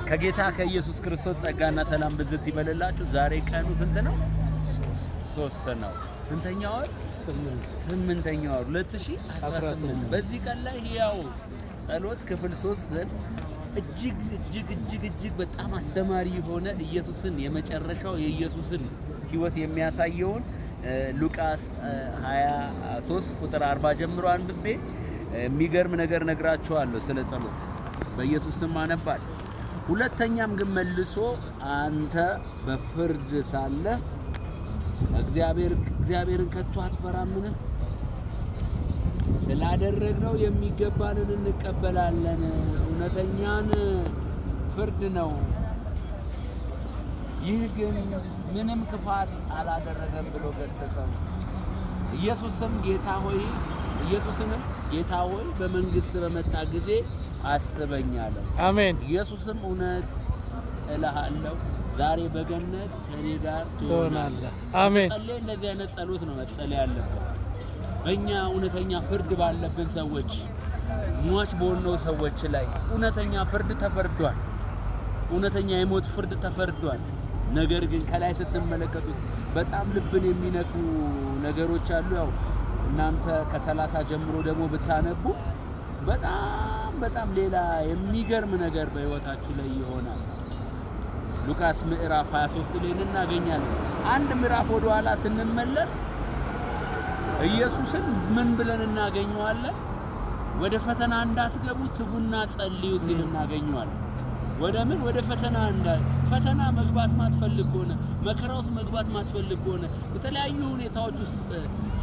ከጌታ ከኢየሱስ ክርስቶስ ጸጋና ሰላም ብዝት ይበልላችሁ። ዛሬ ቀኑ ስንት ነው? 3 ነው። ስንተኛ ወር? 8ኛ ወር 2018። በዚህ ቀን ላይ ያው ጸሎት ክፍል 3 እጅግ በጣም አስተማሪ የሆነ ኢየሱስን የመጨረሻው የኢየሱስን ሕይወት የሚያሳየውን ሉቃስ 23 ቁጥር 40 ጀምሮ አንብቤ የሚገርም ነገር ነግራችኋለሁ ስለ ጸሎት በኢየሱስ ስም አነባል። ሁለተኛም ግን መልሶ አንተ በፍርድ ሳለ እግዚአብሔርን ከቶ አትፈራምን? ስላደረግነው የሚገባንን እንቀበላለን። እውነተኛን ፍርድ ነው። ይህ ግን ምንም ክፋት አላደረገም ብሎ ገሰጸው። ኢየሱስንም ጌታ ሆይ በመንግስት በመጣ ጊዜ አስበኝ አለው። አሜን። ኢየሱስም እውነት እልሃለሁ ዛሬ በገነት ከኔ ጋር ትሆናለህ። አሜን። ጸልይ። እንደዚህ አይነት ጸሎት ነው መጸለይ ያለበት። በእኛ እውነተኛ ፍርድ ባለብን ሰዎች፣ ሟች በሆነው ሰዎች ላይ እውነተኛ ፍርድ ተፈርዷል። እውነተኛ የሞት ፍርድ ተፈርዷል። ነገር ግን ከላይ ስትመለከቱት በጣም ልብን የሚነኩ ነገሮች አሉ። ያው እናንተ ከ30 ጀምሮ ደግሞ ብታነቡ በጣም ሌላ የሚገርም ነገር በህይወታችሁ ላይ ይሆናል። ሉቃስ ምዕራፍ 23 ላይ እናገኛለን። አንድ ምዕራፍ ወደ ኋላ ስንመለስ ኢየሱስን ምን ብለን እናገኘዋለን? ወደ ፈተና እንዳትገቡ ትጉና ጸልዩ ሲል እናገኘዋለን። ወደ ፈተና መግባት ማትፈልግ ከሆነ፣ መከራ ውስጥ መግባት ማትፈልግ ከሆነ፣ የተለያዩ ሁኔታዎች ውስጥ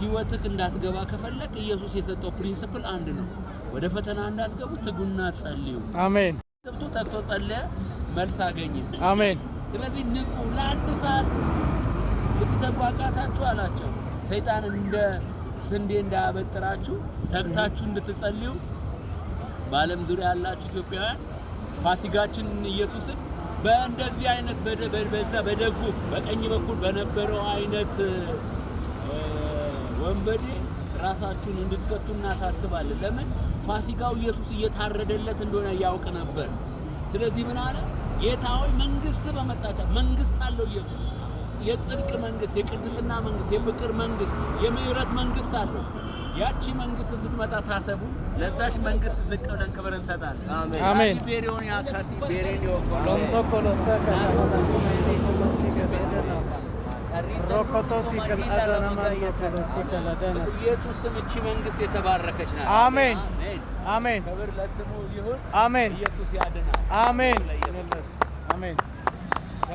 ህይወትክ እንዳትገባ ከፈለክ ኢየሱስ የሰጠው ፕሪንሲፕል አንድ ነው። ወደ ፈተና እንዳትገቡ ትጉና ጸልዩ። አሜን። ገብቶ ተግቶ ጸለየ፣ መልስ አገኘ። አሜን። ስለዚህ ንቁ። ለአንድ ሰዓት ልትተጉ አቃታችሁ አላቸው። ሰይጣን እንደ ስንዴ እንዳያበጥራችሁ ተግታችሁ እንድትጸልዩ በዓለም ዙሪያ ያላችሁ ኢትዮጵያውያን ፋሲጋችን ኢየሱስን በእንደዚህ አይነት በደጉ በቀኝ በኩል በነበረው አይነት ወንበዴ ራሳችሁን እንድትከቱ እናሳስባለን። ለምን? ፋሲጋው ኢየሱስ እየታረደለት እንደሆነ ያውቅ ነበር። ስለዚህ ምን አለ? ጌታ ሆይ መንግስት በመጣች መንግስት አለው ኢየሱስ። የጽድቅ መንግስት፣ የቅድስና መንግስት፣ የፍቅር መንግስት፣ የምህረት መንግስት አለው። ያቺ መንግስት ስትመጣ ታሰቡ። ለዛች መንግስት ዝቅ ብለን ክብር እንሰጣለን። አሜን። ቤሪዮን ያካቲ ቤሬዲዮ ሎንቶኮሎሰከ ሮኮቶሲከል አዳናማንቶኮሎሲከል አዳናስ ኢየሱስም እቺ መንግስት የተባረከች ናት። አሜን። አሜን። ክብር ለስሙ ይሁን። አሜን። ኢየሱስ ያድናል። አሜን። አሜን።